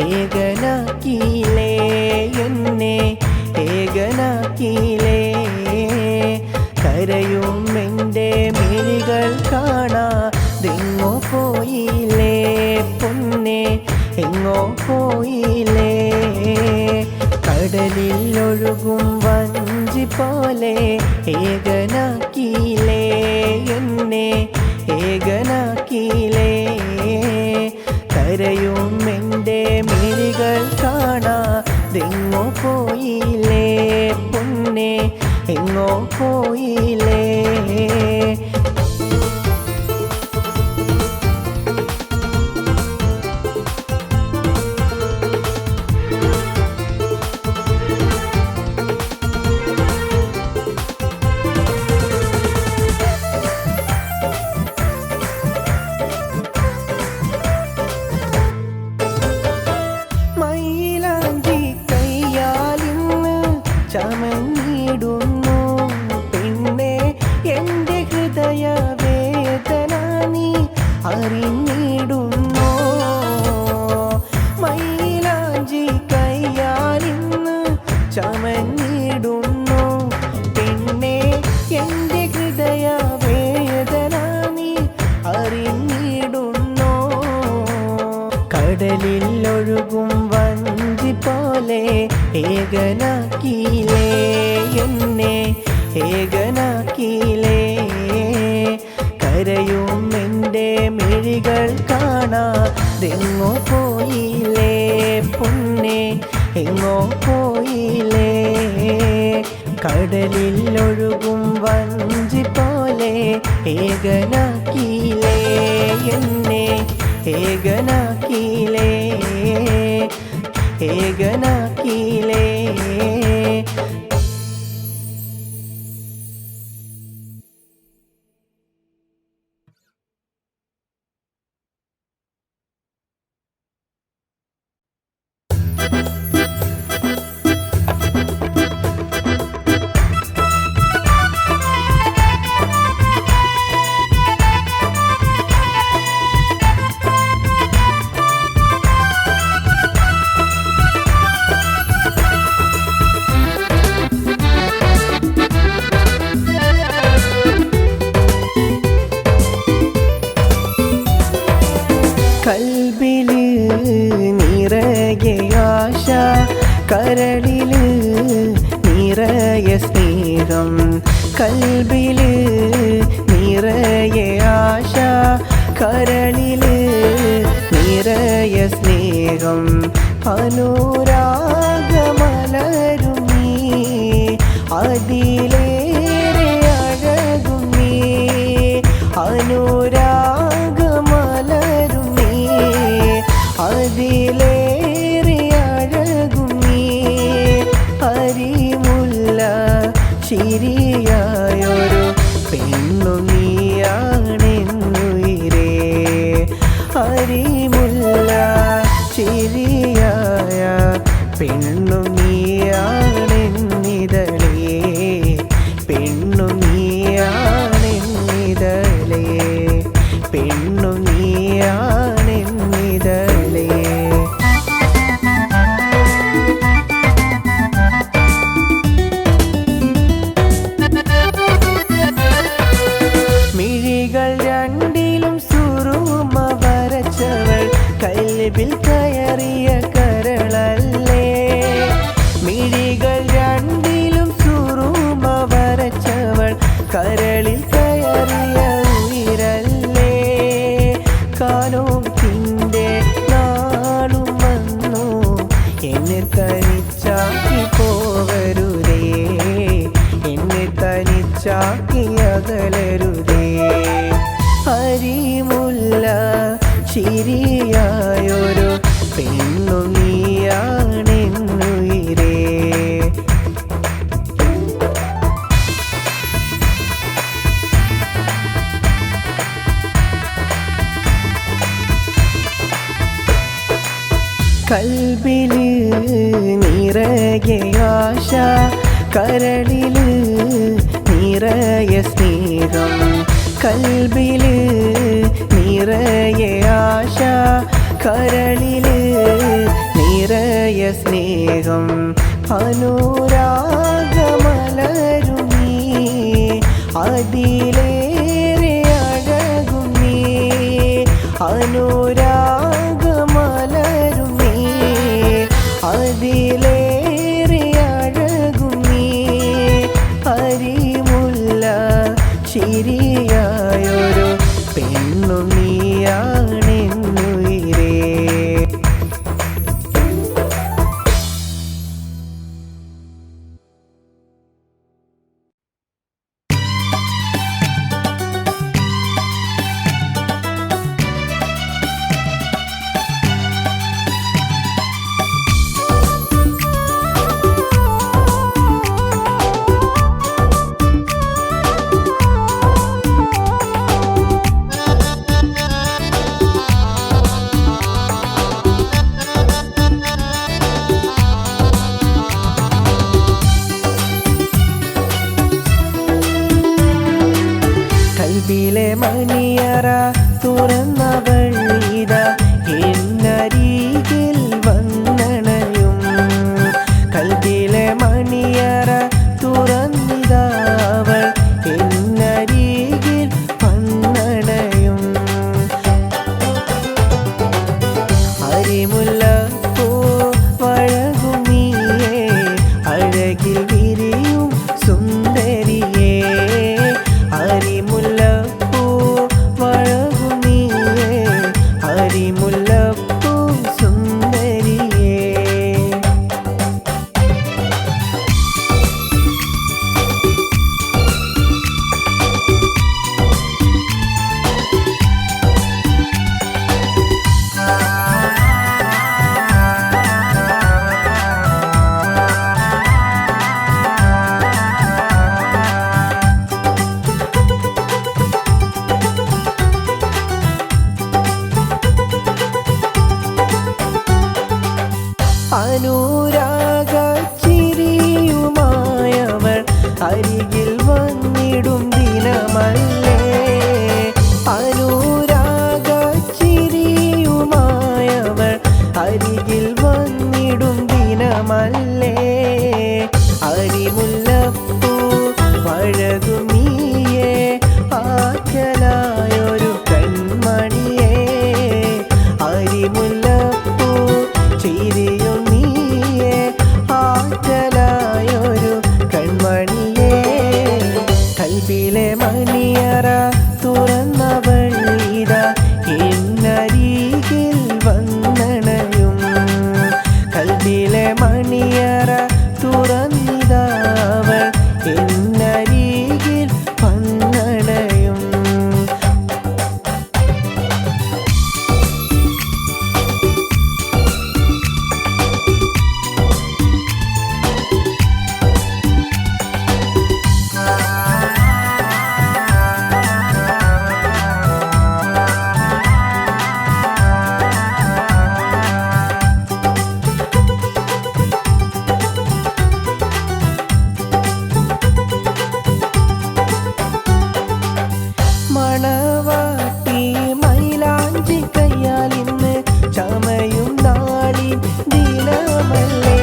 ഏകനാക്കിയിലേ എന്നെ, ഏകനാക്കിയിലേ. കരയും എൻ്റെ മിഴികൾ കാണാതെങ്ങോ പോയില്ലേ പൊന്നെ, എങ്ങോ പോയില്ലേ. കടലിൽ ഒഴുകും വഞ്ചി പോലെ ഏകനാക്കിയിലേ എന്നെ, ഏകനാക്കിയിലേ. കരയും എൻ്റെ മിഴികൾ കാണാതെങ്ങോ പോയില്ലേ പൊന്നെ, എങ്ങോ പോയില്ലേ. അറിഞ്ഞിടുന്നു മൈലാഞ്ചി കയ്യാലിന്ന് ചമഞ്ഞിടുന്നു പെണ്ണെ എൻ്റെ ഹൃദയ വേദന നീ അറിഞ്ഞിടുന്നു കടലിൽ ഒഴുകും വഞ്ചി പോലെ ഏകനാക്കിയിലേ എന്നെ ഏകനാക്കിയിലേ കരയും എൻ്റെ മിഴികൾ കാണാതെങ്ങോ പോയില്ലേ പൊന്നെ എങ്ങോ പോയില്ലേ കടലിൽ ഒഴുകും വഞ്ചി പോലെ ഏകനാക്കിയിലേ എന്നെ ഏകനാക്കിയിലേ ഏകനാക്കിയിലേ കൽബില് നിറയെ ആശ കരളില് നിറയെ സ്നേഹം കൽബില് നിറയെ ആശ കരളില് നിറയെ സ്നേഹം അനുരാഗമലരും നീ അതിലേറെ അഴകും നീ അനുരാഗമലരും അതിലേറെ അഴകും നീ അരിമുല്ല ചിരിയായൊരു പെണ്ണു നീയാണെന്നുയിരേ അരിമുല്ല ചിരിയായ പെണ്ണു നീയാണെന്നിതളേ പെണ്ണു നീയാണെന്നിതളേ പെണ്ണു നീയാണെന്നിതളേ മിഴികൾ രണ്ടിലും സുറുമ വരച്ചവൾ കൽബിൽ കയറിയ കരളല്ലേ മിഴികൾ രണ്ടിലും സുറുമ വരച്ചവൾ കരളിൽ കയറിയ ഉയിരല്ലേ കാലോത്തിന്റെ നാളും വന്നു എന്നെ തനിച്ചാക്കി പോവരുതേ എന്നെ തനിച്ചാക്കി അകലരുതേ അരിമുല്ല ചിരിയായൊരു പെണ്ണു നീയാണെന്നുയിരേ കൽബില് നിറയെ ആശ കരളില് നിറയെ സ്നേഹം കൽബില് നിറയെ ആശ കരളില് നിറയെ സ്നേഹം അനുരാഗമലരും നീ അതിലേറെ അഴകും നീ അനുരാഗമലരും നീ അതിലേറെ അഴകും നീ അരിമുല്ല ചിരിയായൊരു പെണ്ണു നീയാണെന്നുയിരേ കൽബിലെ മണിയറ തുറന്നവൾ അരിമുല്ലപ്പൂ വഴകും നീയേ അഴകിൽ വിരിയും സുന്ദരിയേ അരിമുല്ലപ്പൂ വഴകും നീയേ അരിമുല്ലപ്പൂ സുന്ദരിയേ അനുരാഗച്ചിരിയുമായവൾ അരികിൽ വന്നിടും ദിനമല്ലേ അനുരാഗച്ചിരിയുമായവൾ അരികിൽ വന്നിടും ദിനമല്ലേ അരിമുല്ലപ്പൂ വഴകും നീയേ ആറ്റലായൊരു കൺമണിയേ അരിമുല്ലപ്പൂ ചിരിയും നീയേ ആറ്റലായൊരു കൺമണിയേ കൽബിലെ മണിയറ തുറന്നവൾ ഇതാ എന്നരികിൽ വന്നണയും കൽബിലെ മണിയറ തുറന്നിതാവൾ എന്നരികിൽ വന്നണയും മണവാട്ടി മൈലാഞ്ചി കയ്യാൽ ഇന്ന് ചമയും നാളിൻ ദിനമല്ലേ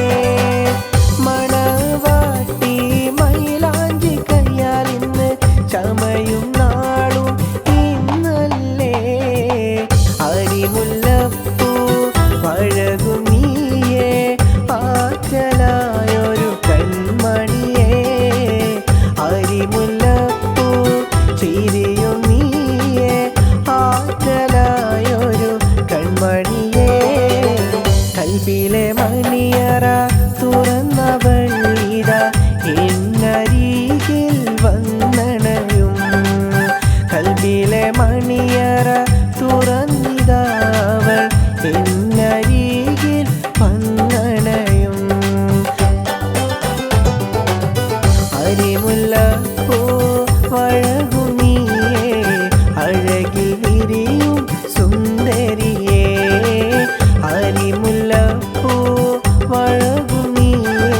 മണവാട്ടി മൈലാഞ്ചി കയ്യാൽ ഇന്ന് ചമയും നാളും ഇന്നല്ലേ അരിമുല്ലപ്പൂ വഴകും നീയേ ആറ്റലായൊരു കൺമണിയേ അരിമുല്ലപ്പൂ ചിരിയും നീയേ ആറ്റലായൊരു കൺമണിയേ കൽബിലെ മണിയറ തുറന്നവൾ ഇതാ എന്നരികിൽ വന്നണയും കൽബിലെ മണിയറ തുറന്നിതാവൾ എന്നരികിൽ വന്നണയും അരിമുല്ലപ്പൂ വഴകും നീയേ അഴകിൽ വിരിയും സുന്ദരിയേ അരിമുല്ലപ്പൂ വഴകും നീയേ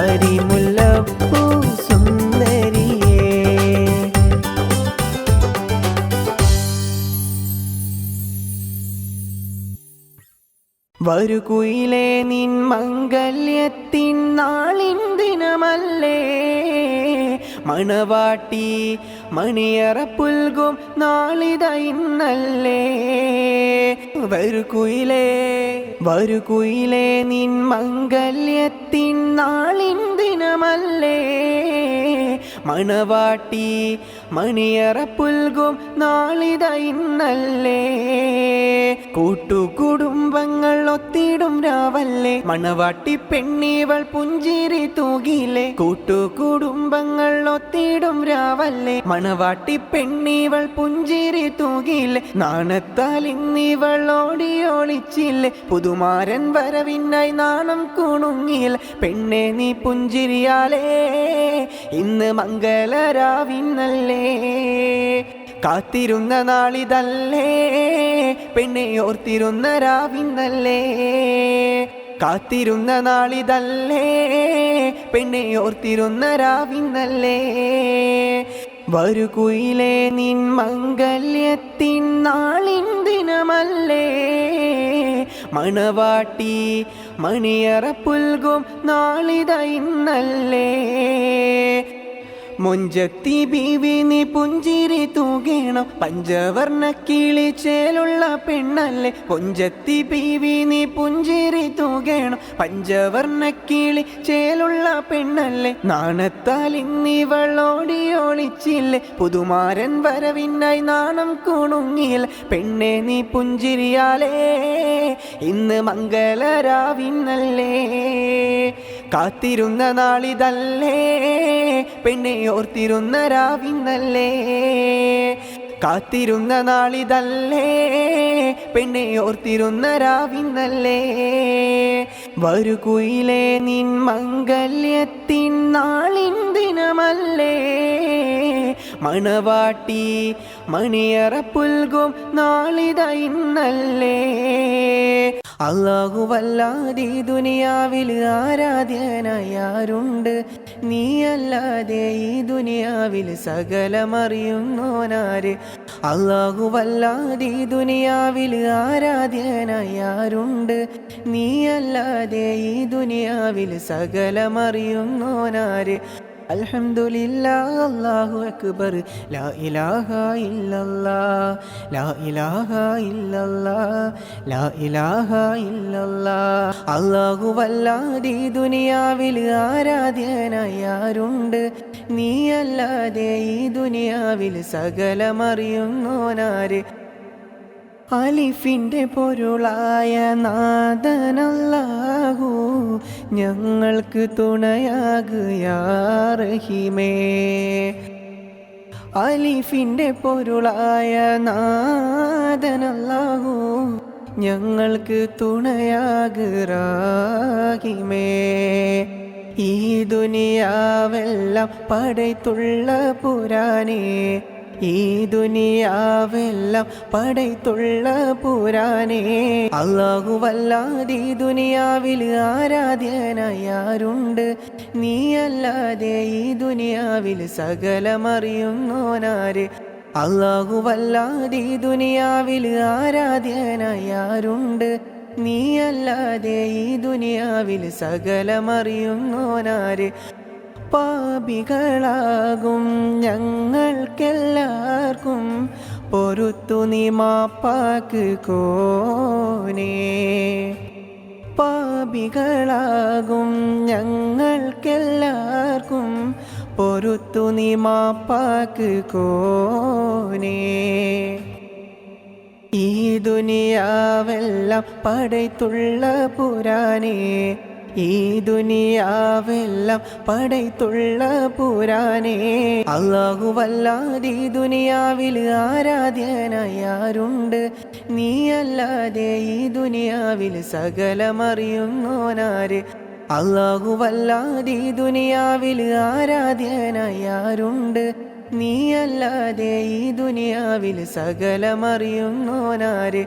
അരിമുല്ലപ്പൂ സുന്ദരിയേ വരു കുയിലേ നിൻ മംഗല്യത്തിൻ നാളിൻ ദിനമല്ലേ മണവാട്ടി മണിയറ പുൽകും നാളിത ഇന്നല്ലേ വരു കുയിലേ നിൻ മംഗല്യത്തിൻ നാളിൻ ദിനമല്ലേ മണവാട്ടി മണിയറ പുൽകും നാളിത ഇന്നല്ലേ കൂട്ടുകുടുംബങ്ങൾ ഒത്തിടും രാവല്ലേ മണവാട്ടി പെണ്ണീവൾ പുഞ്ചിരി തൂകിലേ കൂട്ടുകുടുംബങ്ങൾ ഒത്തിടും രാവല്ലേ മണവാട്ടി പെണ്ണീവൾ പുഞ്ചിരി തൂകിലേ നാണത്താൽ ഇന്നിവൾ ഓടിയൊളിച്ചില്ലേ പുതുമാരൻ വരവിനായി നാണം കുണുങ്ങിയില്ല പെണ്ണെ നീ പുഞ്ചിരിയാലേ ഇന്ന് മംഗളരാവിന്നല്ലേ കാത്തിരുന്ന നാളിതല്ലേ പെണ്ണെ ഓർത്തിരുന്ന രാവിന്നല്ലേ കാത്തിരുന്ന നാളിതല്ലേ പെണ്ണെ ഓർത്തിരുന്ന രാവിന്നല്ലേ വരു കുയിലേ നിൻ മംഗല്യത്തിൻ നാളിൻ ദിനമല്ലേ മണവാട്ടി മണിയറ പുൽകും നാളിത ഇന്നല്ലേ മുഞ്ചത്തി ബീവി നീ പുഞ്ചിരി തൂകേണം പഞ്ചവർണ്ണ കിളിച്ചേലുള്ള പെണ്ണല്ലേ മുഞ്ചത്തി ബീവി നീ പുഞ്ചിരി തൂകേണം പഞ്ചവർണ്ണ കിളിച്ചേലുള്ള പെണ്ണല്ലേ നാണത്താൽ ഇന്നിവളോടി ഒളിച്ചില്ലേ പുതുമാരൻ വരവിനായി നാണം കുണുങ്ങിയില്ല പെണ്ണെ നീ പുഞ്ചിരിയാലേ ഇന്ന് മംഗളരാവിന്നല്ലേ കാത്തിരുന്ന നാളിതല്ലേ പെണ്ണെ ഓർത്തിരുന്ന രാവിന്നല്ലേ കാത്തിരുന്ന നാളിതല്ലേ പെണ്ണെ ഓർത്തിരുന്ന രാവിന്നല്ലേ വരു കുയിലേ നിൻ മംഗല്യത്തിൻ നാളിൻ ദിനമല്ലേ മണവാട്ടി മണിയറ പുൽകും നാളിത ഇന്നല്ലേ അല്ലാഹുവല്ലാതെ ദുനിയാവിൽ ആരാധ്യനായാരുണ്ട് നീയല്ലാതെ ഈ ദുനിയാവിൽ സകലമറിയുന്നോനാര് അല്ലാഹുവല്ലാതെ ദുനിയാവിൽ ആരാധ്യനായാരുണ്ട് നീയല്ലാതെ ഈ ദുനിയാവിൽ സകലമറിയുന്നോനാര് അൽഹംദുലില്ലാഹ് അല്ലാഹു അക്ബർ ലാ ഇലാഹ ഇല്ലല്ലാഹ് ലാ ഇലാഹ ഇല്ലല്ലാഹ് ലാ ഇലാഹ ഇല്ലല്ലാഹ് അല്ലാഹുവല്ലാതെ ദുനിയാവിൽ ആരാധ്യനായാരുണ്ട് നീയല്ലാതെ ഈ ദുനിയാവിൽ സകലമറിയുന്നോനാര് അലിഫിൻ്റെ പൊരുളായ നാഥനല്ലാഹു ഞങ്ങൾക്ക് തുണയാകുയാ റഹീമേ അലിഫിൻ്റെ പൊരുളായ നാഥനല്ലാഹു ഞങ്ങൾക്ക് തുണയാകുറാഹിമേ ഈ ദുനിയാവെല്ലാം പടൈത്തുള്ള പുരാനേ ഈ ദുനിയാവെല്ലാം പടൈത്തുള്ള പുരാനേ അല്ലാഹുവല്ലാതെ ദുനിയാവിൽ ആരാധ്യനായാരുണ്ട് നീയല്ലാതെ ഈ ദുനിയാവിൽ സകലമറിയുന്നോനാര് അല്ലാഹുവല്ലാതെ ദുനിയാവിൽ ആരാധ്യനായാരുണ്ട് നീയല്ലാതെ ഈ ദുനിയാവിൽ സകലമറിയുന്നോനാര് പാപികളാകും ഞങ്ങൾക്കെല്ലാവർക്കും പൊറുത്തു നീ മാപ്പാക്ക് കോനേ പാപികളാകും ഞങ്ങൾക്കെല്ലാവർക്കും പൊറുത്തു നീ മാപ്പാക്ക് കോനേ ഈ ദുനിയാവെല്ലാം പടൈത്തുള്ള പുരാനേ ഈ ദുനിയാവെല്ലാം പടൈത്തുള്ള പുരാനേ അല്ലാഹുവല്ലാതെ ദുനിയാവിൽ ആരാധ്യനായാരുണ്ട് നീയല്ലാതെ ഈ ദുനിയാവിൽ സകലമറിയുന്നോനാര് അല്ലാഹുവല്ലാതെ ദുനിയാവിൽ ആരാധ്യനായാരുണ്ട് നീയല്ലാതെ ഈ ദുനിയാവിൽ സകലമറിയുന്നോനാര്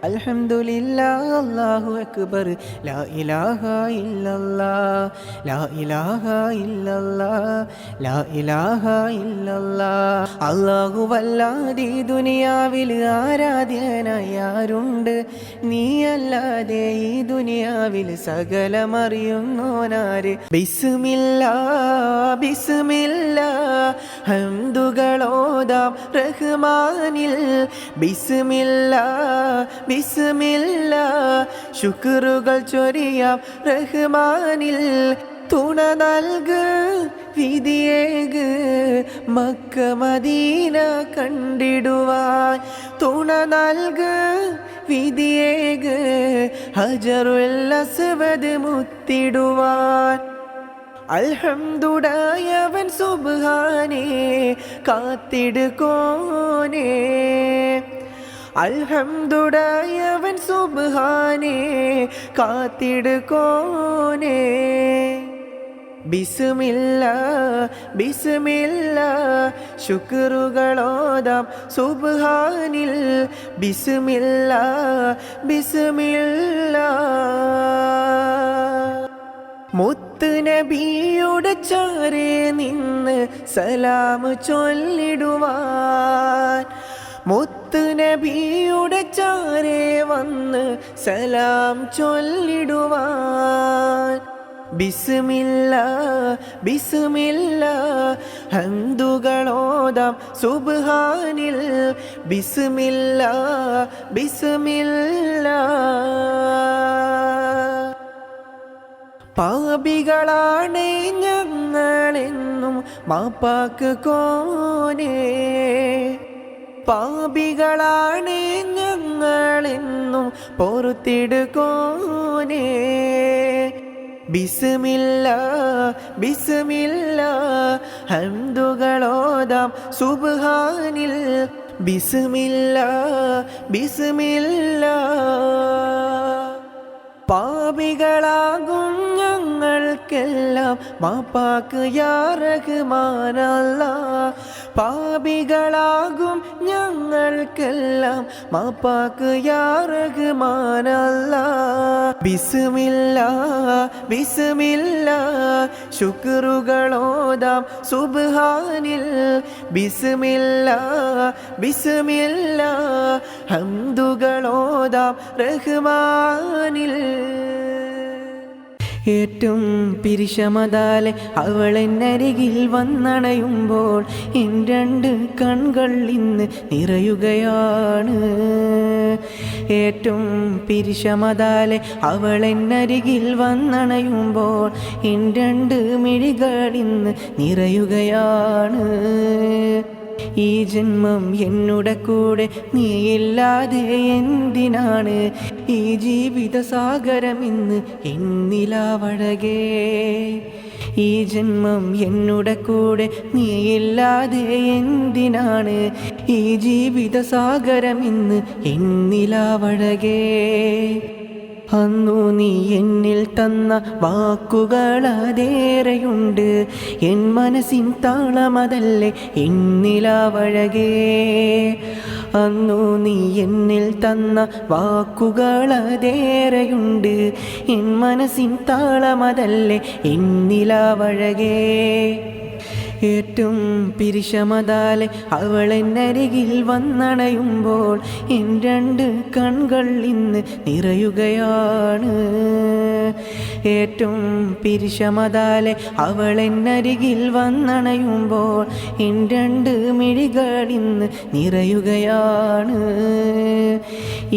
അൽഹംദുലില്ലാഹ് അല്ലാഹു അക്ബർ ലാ ഇലാഹ ഇല്ലല്ലാഹ് ലാ ഇലാഹ ഇല്ലല്ലാഹ് ലാ ഇലാഹ ഇല്ലല്ലാഹ് അല്ലാഹുവല്ലാതെ ദുനിയാവിൽ ആരാധ്യനായാരുണ്ട് നീയല്ലാതെ ഈ ദുനിയാവിൽ സകലമറിയുന്നോനാര് ബിസ്മില്ലാഹ് ബിസ്മില്ലാഹ് ഹംദുകളോദാം റഹ്മാനിൽ ബിസ്മില്ലാഹ് ബിസ്മില്ലാഹ് ശുക്റുകൾ ചൊരിയാം റഹ്മാനിൽ തുണ നൽക് വിധിയേക് മക്ക മദീന കണ്ടിടുവാൻ തുണ നൽക് വിധിയേക് ഹജറുൽ അസ്വദ് മുത്തിടുവാൻ അൽഹംദുലില്ലാഹ് സുബ്ഹാനേ കാത്തിടുകോനേ അൽഹംദുലില്ലാഹ് സുബ്ഹാനേ കാത്തിടുകോനേ ബിസ്മില്ലാഹ് ബിസ്മില്ലാഹ് ശുക്റുകളോദാം സുബ്ഹാനിൽ ബിസ്മില്ലാഹ് ബിസ്മില്ലാഹ് മുത്ത് നബിയുടെ ചാരേ നിന്ന് സലാം ചൊല്ലിടുവാൻ മുത്ത് നബിയുടെ ചാരേ വന്ന് സലാം ചൊല്ലിടുവാൻ ബിസ്മില്ലാ ബിസ്മില്ലാ ഹംദുകളോദാം സുബ്ഹാനിൽ ബിസ്മില്ലാ ബിസ്മില്ലാ. പാപികളാണ് ഞങ്ങളെന്നും മാപ്പാക്ക് കോനേ, പാപികളാണ് ഞങ്ങളെന്നും പൊറുത്തിടുകോനേ. ബിസ്മില്ലാ ബിസ്മില്ലാ ഹംദുകളോദാം സുബ്ഹാനിൽ ബിസ്മില്ലാ ബിസ്മില്ലാ. പാപികളാകും ഞങ്ങൾക്കെല്ലാം മാപ്പാക്ക് യാ റഹ്മാൻ അല്ലാഹ്. പാപികളാകും ഞങ്ങൾക്കെല്ലാം മാപ്പാക്ക് യാ റഹ്മാൻ അല്ലാഹ്. ബിസ്മില്ലാ ബിസ്മില്ലാ ശുക്റുകളോദാം സുബ്ഹാനിൽ ബിസ്മില്ലാ ബിസ്മില്ലാ ഹംദുകളോദാം റഹ്മാനിൽ. ഏറ്റവും പിരിശമതാലെ അവളെന്നരികിൽ വന്നണയുമ്പോൾ എൻ രണ്ട് കൺകൾ ഇന്ന് നിറയുകയാണ്. ഏറ്റവും പിരിശമതാലെ അവളെന്നരികിൽ വന്നണയുമ്പോൾ എൻ രണ്ട് മിഴികൾ ഇന്ന് നിറയുകയാണ്. ഈ ജന്മം എന്നുടെ കൂടെ നീയില്ലാതെ എന്തിനാണ്, ഈ ജീവിത സാഗരം ഇന്ന് എന്നിലാവഴകേ. ഈ ജന്മം എന്നുടെ കൂടെ നീയില്ലാതെ എന്തിനാണ്, ഈ ജീവിത സാഗരം ഇന്ന് എന്നിലാവഴകേ. അന്നു നീ എന്നിൽ തന്ന വാക്കുകളതേറെയുണ്ട്, എൻ മനസ്സിൻ താളമതല്ലേ എന്നിലാവഴകേ. അന്നു നീ എന്നിൽ തന്ന വാക്കുകളതേറെയുണ്ട്, എൻ മനസ്സിൻ താളമതല്ലേ എന്നിലാവഴകേ. ഏറ്റവും പിരിശമതാലെ അവളെന്നരികിൽ വന്നണയുമ്പോൾ എൻ രണ്ട് കൺകൾ ഇന്ന് നിറയുകയാണ്. ഏറ്റവും പിരിശമതാലെ അവളെന്നരികിൽ വന്നണയുമ്പോൾ എൻ രണ്ട് മിഴികൾ ഇന്ന് നിറയുകയാണ്.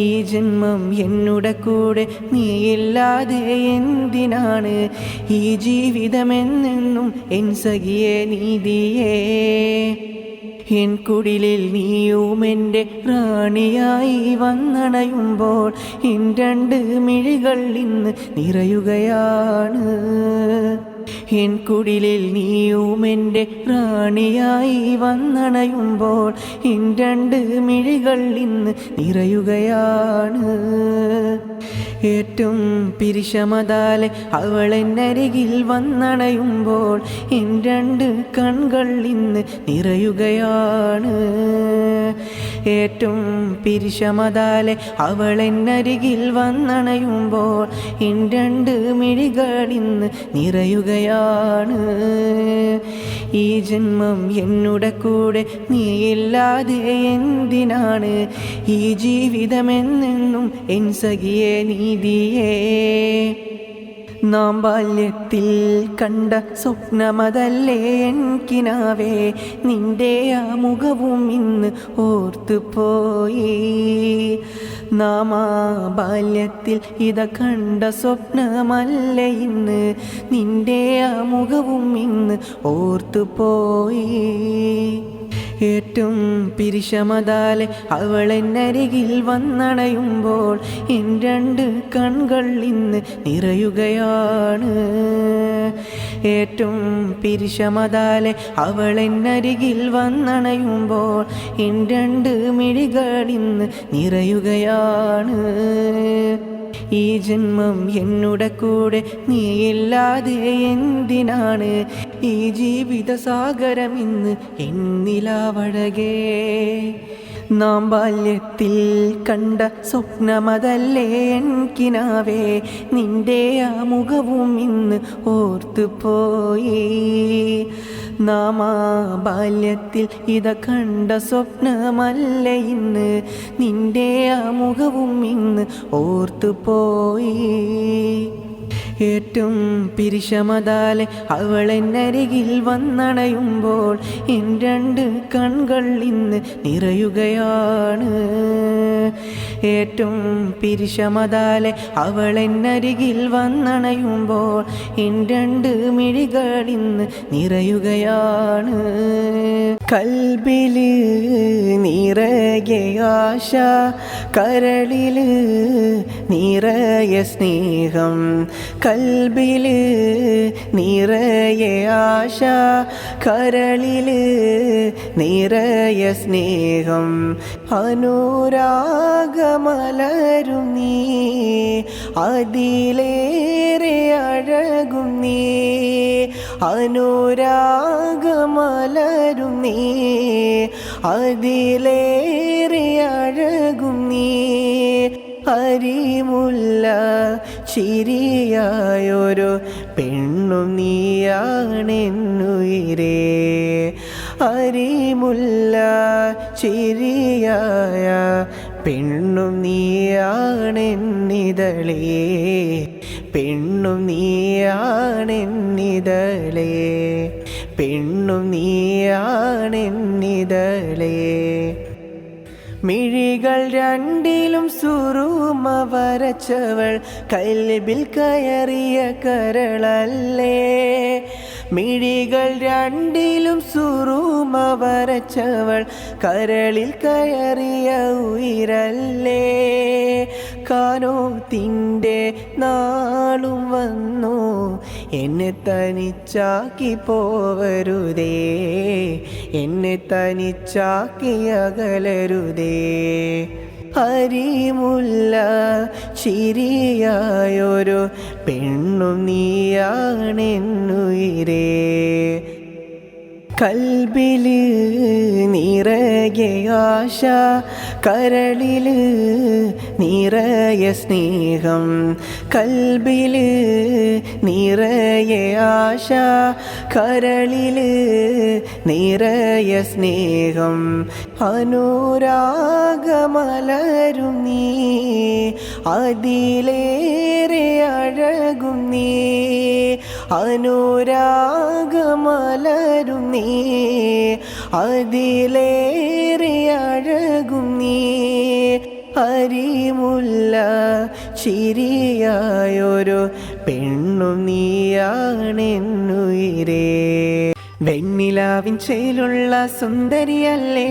ഈ ജന്മം എന്നുടെ കൂടെ നീയില്ലാതെ എന്തിനാണ്, ഈ ജീവിതമെന്നെന്നും എൻ സഖിയെ നീതിയേ. എൻ കുടിലിൽ നീയും എൻ്റെ റാണിയായി വന്നണയുമ്പോൾ എൻ രണ്ട് മിഴികൾ ഇന്ന് നിറയുകയാണ്. എൻ കുടിലിൽ നീയും എൻ്റെ റാണിയായി വന്നണയുമ്പോൾ എൻ രണ്ട് മിഴികൾ ഇന്ന് നിറയുകയാണ്. ഏറ്റവും പിരിശമതാലെ അവളെന്നരികിൽ വന്നണയുമ്പോൾ എൻ രണ്ട് കൺകൾ ഇന്ന് നിറയുകയാണ്. ഏറ്റവും പിരിശമതാലെ അവളെന്നരികിൽ വന്നണയുമ്പോൾ എൻ രണ്ട് മിഴികൾ ഇന്ന് നിറയുകയാണ്. ഈ ജന്മം എന്നുടെ കൂടെ നീയില്ലാതെ എന്തിനാണ്, ഈ ജീവിതമെന്നെന്നും എൻ സഖിയെ നീതിയേ. നാം ബാല്യത്തിൽ കണ്ട സ്വപ്നമതല്ലേ എൻ കിനാവേ, നിന്റെ ആ മുഖവും ഇന്ന് ഓർത്തുപോയി. നാം ആ ബാല്യത്തിൽ ഇത കണ്ട സ്വപ്നമല്ല ഇന്ന്, നിന്റെ ആ മുഖവും ഇന്ന് ഓർത്തുപോയി. ഏറ്റവും പിരിശമതാലെ അവളെന്നരികിൽ വന്നണയുമ്പോൾ എൻ രണ്ട് കൺകൾ ഇന്ന് നിറയുകയാണ്. ഏറ്റവും പിരിശമതാലെ അവളെന്നരികിൽ വന്നണയുമ്പോൾ എൻ രണ്ട് മിഴികൾ ഇന്ന് നിറയുകയാണ്. ഈ ജന്മം എന്നുടെ കൂടെ നീയില്ലാതെ എന്തിനാണ്, ഈ ജീവിത സാഗരം ഇന്ന് എന്നിലാവഴകേ. നാം ബാല്യത്തിൽ കണ്ട സ്വപ്നമതല്ലേ എൻ കിനാവേ, നിന്റെ ആ മുഖവും ഇന്ന് ഓർത്തുപോയി. നാം ആ ബാല്യത്തിൽ ഇത കണ്ട സ്വപ്നമല്ല ഇന്ന്, നിന്റെ ആ മുഖവും ഇന്ന് ഓർത്തുപോയി. ഏറ്റവും പിരിശമതാലെ അവളെന്നരികിൽ വന്നണയുമ്പോൾ എൻ രണ്ട് കൺകൾ ഇന്ന് നിറയുകയാണ്. ഏറ്റവും പിരിശമതാലെ അവളെന്നരികിൽ വന്നണയുമ്പോൾ എൻ രണ്ട് മിഴികൾ ഇന്ന് നിറയുകയാണ്. കൽബില് നിറയെ ആശ, കരളില് നിറയെ സ്നേഹം. കൽബില് നിറയെ ആശ, കരളില് നിറയെ സ്നേഹം. അനുരാഗമലരും നീ, അതിലേറെ അഴകും നീ. അനുരാഗമലരും നീ, അതിലേറെ അഴകും നീ. അരിമുല്ല ചിരിയായൊരു പെണ്ണും നീയാണെന്നുയിരേ. അരിമുല്ല ചിരിയായ പെണ്ണും നീയാണെന്നിതളേ. പെണ്ണും നീയാണെന്നിതളേ. പെണ്ണും നീയാണെന്നിതളേ. മിഴികൾ രണ്ടിലും സുറുമ വരച്ചവൾ കൽബിൽ കയറിയ കരളല്ലേ. മിഴികൾ രണ്ടിലും സുറുമ വരച്ചവൾ കരളിൽ കയറിയ ഉയിരല്ലേ. കാനോത്തിൻ്റെ നാളും വന്നു, എന്നെ തനിച്ചാക്കി പോവരുതേ. എന്നെ തനിച്ചാക്കി അകലരുതേ. അരിമുല്ല ചിരിയായൊരു പെണ്ണും നീയാണെന്നുയിരേ. കൽബില് നിറയെ ആശ, കരളില് നിറയെ സ്നേഹം. കൽബില് നിറയെ ആശ, കരളില് നിറയെ സ്നേഹം. അനുരാഗമലരും നീ, അതിലേറെ അഴകും നീ. അനുരാഗമലരും നീ, അതിലേറെ അഴകും നീ. അരിമുല്ല ചിരിയായൊരു പെണ്ണും നീയാണെന്നുയിരേ. വെണ്ണിലാവിൻ ചേലുള്ള സുന്ദരിയല്ലേ,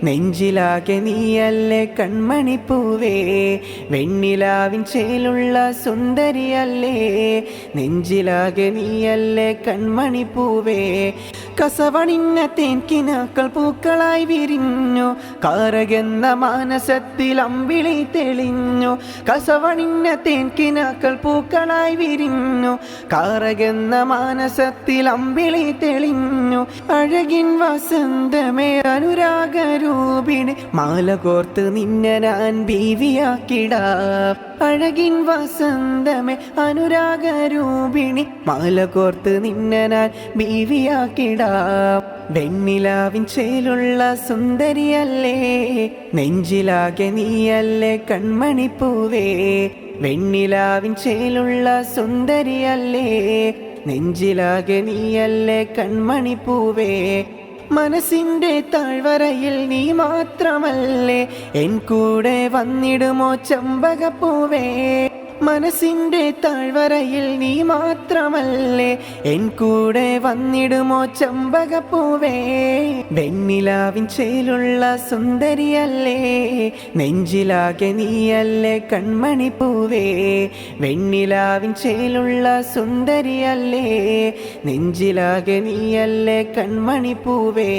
നെഞ്ചിലാകെ നീയല്ലേ കൺമണിപ്പൂവേ. വെണ്ണിലാവിൻ ചേലുള്ള സുന്ദരിയല്ലേ, നെഞ്ചിലാകെ നീയല്ലേ കൺമണിപ്പൂവേ. കസവണിഞ്ഞ തേൻകിനാക്കൾ പൂക്കളായി വിരിഞ്ഞു, കാരകെന്ന മാനസത്തിൽ അമ്പിളി തെളിഞ്ഞു. കസവണിഞ്ഞ തേൻകിനാക്കൾ പൂക്കളായി വിരിഞ്ഞു, കാരകെന്ന മാനസത്തിൽ അമ്പിളി തെളിഞ്ഞു. അഴകിൻ വസന്തമേ അനുരാഗരൂപിണി, മാല കോർത്ത് നിന്നെ ഞാൻ ബീവിയാക്കിടാം. അഴകിൻ വസന്തമേ അനുരാഗരൂപിണി, മാല കോർത്ത് നിന്നെ ഞാൻ ബീവിയാക്കിടാം. വെണ്ണിലാവിൻ ചേലുള്ള സുന്ദരിയല്ലേ, നെഞ്ചിലാകെ നീയല്ലേ കൺമണിപ്പൂവേ. വെണ്ണിലാവിൻ ചേലുള്ള സുന്ദരിയല്ലേ, നെഞ്ചിലാകെ നീയല്ലേ കൺമണിപ്പൂവേ. മനസ്സിൻ്റെ താഴ്വരയിൽ നീ മാത്രമല്ലേ, എൻ കൂടെ വന്നിടുമോ ചെമ്പകപ്പൂവേ. മനസ്സിൻ്റെ താഴ്വരയിൽ നീ മാത്രമല്ലേ, എൻ കൂടെ വന്നിടുമോ ചെമ്പകപ്പൂവേ. വെണ്ണിലാവിൻ ചേലുള്ള സുന്ദരിയല്ലേ, നെഞ്ചിലാകെ നീയല്ലേ കൺമണിപ്പൂവേ. വെണ്ണിലാവിൻ ചേലുള്ള സുന്ദരിയല്ലേ, നെഞ്ചിലാകെ നീയല്ലേ കൺമണിപ്പൂവേ.